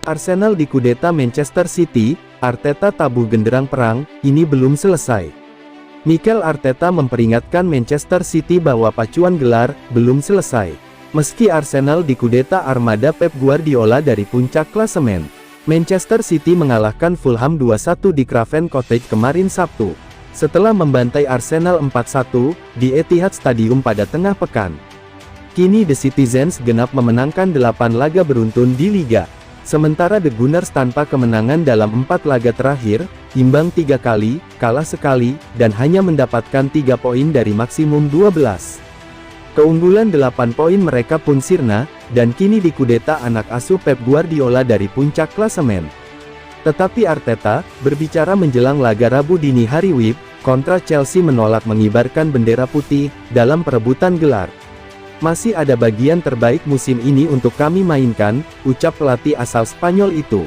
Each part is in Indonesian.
Arsenal dikudeta Manchester City, Arteta tabuh genderang perang, ini belum selesai. Mikel Arteta memperingatkan Manchester City bahwa pacuan gelar belum selesai. Meski Arsenal dikudeta armada Pep Guardiola dari puncak klasemen, Manchester City mengalahkan Fulham 2-1 di Craven Cottage kemarin Sabtu, setelah membantai Arsenal 4-1 di Etihad Stadium pada tengah pekan. Kini The Citizens genap memenangkan 8 laga beruntun di Liga. Sementara The Gunners tanpa kemenangan dalam 4 laga terakhir, imbang 3 kali, kalah sekali, dan hanya mendapatkan 3 poin dari maksimum 12. Keunggulan 8 poin mereka pun sirna, dan kini dikudeta anak asuh Pep Guardiola dari puncak klasemen. Tetapi Arteta, berbicara menjelang laga Rabu dini hari WIB, kontra Chelsea menolak mengibarkan bendera putih, dalam perebutan gelar. Masih ada bagian terbaik musim ini untuk kami mainkan, ucap pelatih asal Spanyol itu.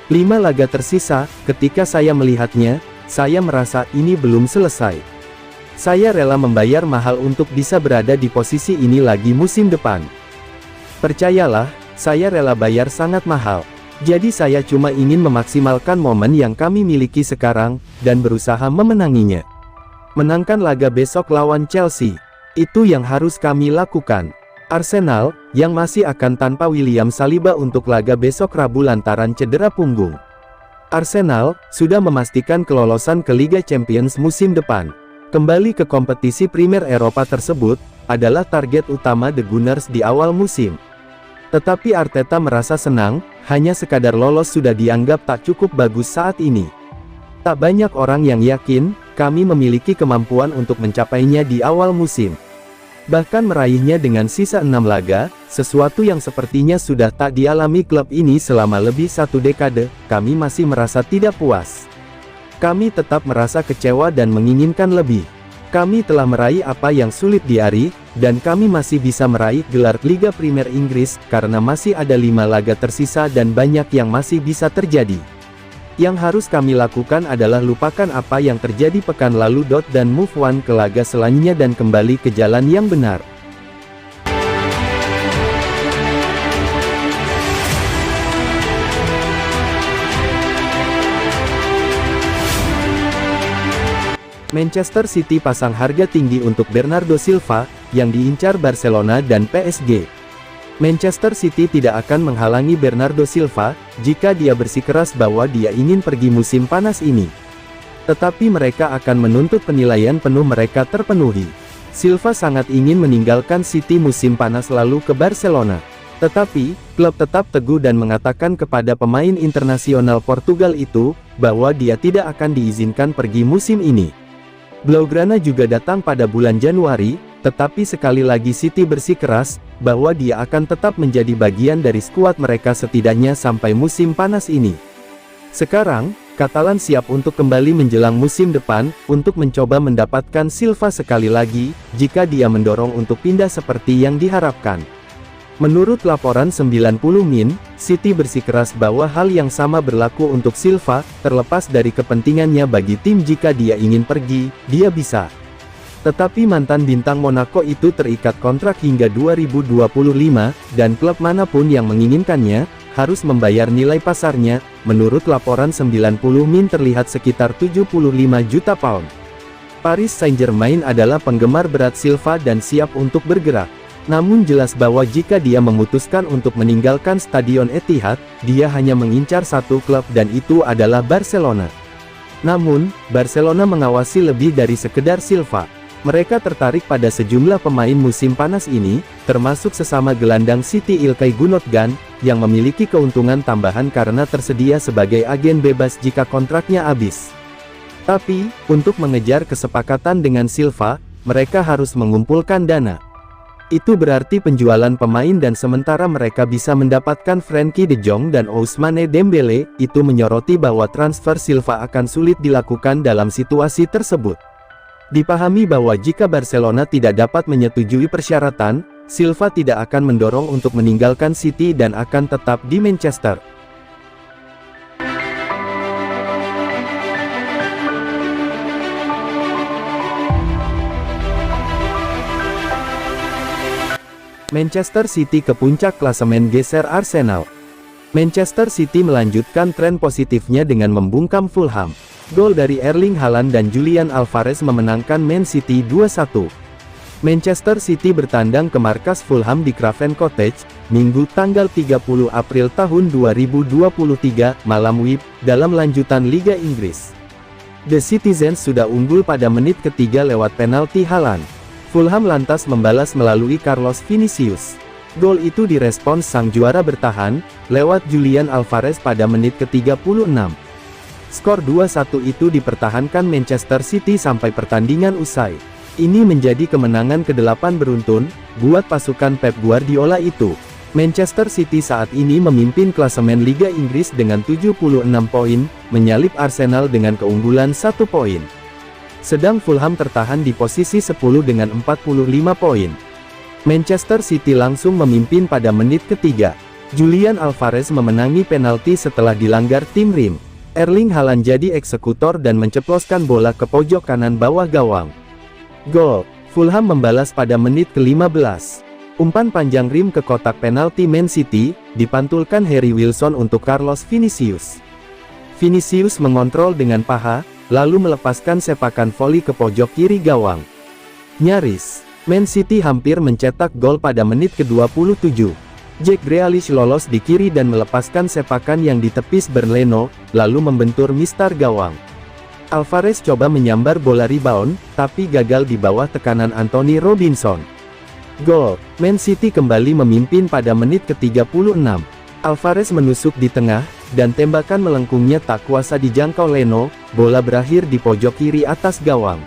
5 laga tersisa, ketika saya melihatnya, saya merasa ini belum selesai. Saya rela membayar mahal untuk bisa berada di posisi ini lagi musim depan. Percayalah, saya rela bayar sangat mahal. Jadi saya cuma ingin memaksimalkan momen yang kami miliki sekarang, dan berusaha memenanginya. Menangkan laga besok lawan Chelsea. Itu yang harus kami lakukan. Arsenal, yang masih akan tanpa William Saliba untuk laga besok Rabu lantaran cedera punggung. Arsenal, sudah memastikan kelolosan ke Liga Champions musim depan. Kembali ke kompetisi Primer Eropa tersebut, adalah target utama The Gunners di awal musim. Tetapi Arteta merasa senang, hanya sekadar lolos sudah dianggap tak cukup bagus saat ini. Tak banyak orang yang yakin, kami memiliki kemampuan untuk mencapainya di awal musim. Bahkan meraihnya dengan sisa 6 laga, sesuatu yang sepertinya sudah tak dialami klub ini selama lebih 1 dekade, kami masih merasa tidak puas. Kami tetap merasa kecewa dan menginginkan lebih. Kami telah meraih apa yang sulit diraih, dan kami masih bisa meraih gelar Liga Primer Inggris, karena masih ada 5 laga tersisa dan banyak yang masih bisa terjadi. Yang harus kami lakukan adalah lupakan apa yang terjadi pekan lalu dan move on ke laga selanjutnya dan kembali ke jalan yang benar. Manchester City pasang harga tinggi untuk Bernardo Silva, yang diincar Barcelona dan PSG. Manchester City tidak akan menghalangi Bernardo Silva, jika dia bersikeras bahwa dia ingin pergi musim panas ini. Tetapi mereka akan menuntut penilaian penuh mereka terpenuhi. Silva sangat ingin meninggalkan City musim panas lalu ke Barcelona. Tetapi, klub tetap teguh dan mengatakan kepada pemain internasional Portugal itu, bahwa dia tidak akan diizinkan pergi musim ini. Blaugrana juga datang pada bulan Januari, tetapi sekali lagi City bersikeras, bahwa dia akan tetap menjadi bagian dari skuad mereka setidaknya sampai musim panas ini. Sekarang, Catalan siap untuk kembali menjelang musim depan, untuk mencoba mendapatkan Silva sekali lagi, jika dia mendorong untuk pindah seperti yang diharapkan. Menurut laporan 90 Min, City bersikeras bahwa hal yang sama berlaku untuk Silva, terlepas dari kepentingannya bagi tim jika dia ingin pergi, dia bisa. Tetapi mantan bintang Monaco itu terikat kontrak hingga 2025, dan klub manapun yang menginginkannya, harus membayar nilai pasarnya. Menurut laporan 90 Min terlihat sekitar 75 juta pound. Paris Saint-Germain adalah penggemar berat Silva dan siap untuk bergerak. Namun jelas bahwa jika dia memutuskan untuk meninggalkan Stadion Etihad, dia hanya mengincar satu klub dan itu adalah Barcelona. Namun, Barcelona mengawasi lebih dari sekedar Silva. Mereka tertarik pada sejumlah pemain musim panas ini, termasuk sesama gelandang City Ilkay Gundogan, yang memiliki keuntungan tambahan karena tersedia sebagai agen bebas jika kontraknya habis. Tapi, untuk mengejar kesepakatan dengan Silva, mereka harus mengumpulkan dana. Itu berarti penjualan pemain dan sementara mereka bisa mendapatkan Frenkie de Jong dan Ousmane Dembele, itu menyoroti bahwa transfer Silva akan sulit dilakukan dalam situasi tersebut. Dipahami bahwa jika Barcelona tidak dapat menyetujui persyaratan, Silva tidak akan mendorong untuk meninggalkan City dan akan tetap di Manchester. Manchester City ke puncak klasemen geser Arsenal. Manchester City melanjutkan tren positifnya dengan membungkam Fulham. Gol dari Erling Haaland dan Julian Alvarez memenangkan Man City 2-1. Manchester City bertandang ke markas Fulham di Craven Cottage, Minggu tanggal 30 April tahun 2023, malam WIB, dalam lanjutan Liga Inggris. The Citizens sudah unggul pada menit ketiga lewat penalti Haaland. Fulham lantas membalas melalui Carlos Vinicius. Gol itu direspons sang juara bertahan, lewat Julian Alvarez pada menit ke-36. Skor 2-1 itu dipertahankan Manchester City sampai pertandingan usai. Ini menjadi kemenangan ke-8 beruntun, buat pasukan Pep Guardiola itu. Manchester City saat ini memimpin klasemen Liga Inggris dengan 76 poin, menyalip Arsenal dengan keunggulan 1 poin. Sedang Fulham tertahan di posisi 10 dengan 45 poin. Manchester City langsung memimpin pada menit ketiga. Julian Alvarez memenangi penalti setelah dilanggar Tim Rim. Erling Haaland jadi eksekutor dan menceploskan bola ke pojok kanan bawah gawang. Gol. Fulham membalas pada menit ke-15. Umpan panjang Rim ke kotak penalti Man City, dipantulkan Harry Wilson untuk Carlos Vinicius. Vinicius mengontrol dengan paha, lalu melepaskan sepakan voli ke pojok kiri gawang. Nyaris, Man City hampir mencetak gol pada menit ke-27. Jack Grealish lolos di kiri dan melepaskan sepakan yang ditepis Berleno, lalu membentur mistar gawang. Alvarez coba menyambar bola rebound, tapi gagal di bawah tekanan Anthony Robinson. Gol. Man City kembali memimpin pada menit ke-36. Alvarez menusuk di tengah, dan tembakan melengkungnya tak kuasa dijangkau Leno, bola berakhir di pojok kiri atas gawang.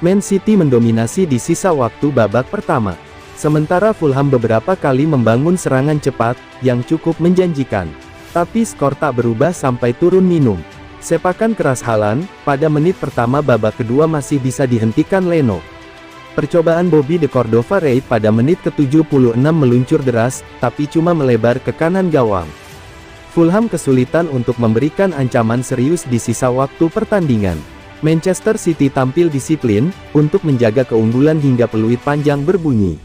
Man City mendominasi di sisa waktu babak pertama. Sementara Fulham beberapa kali membangun serangan cepat, yang cukup menjanjikan. Tapi skor tak berubah sampai turun minum. Sepakan keras Haaland, pada menit pertama babak kedua masih bisa dihentikan Leno. Percobaan Bobby de Cordova Reid pada menit ke-76 meluncur deras, tapi cuma melebar ke kanan gawang. Fulham kesulitan untuk memberikan ancaman serius di sisa waktu pertandingan. Manchester City tampil disiplin, untuk menjaga keunggulan hingga peluit panjang berbunyi.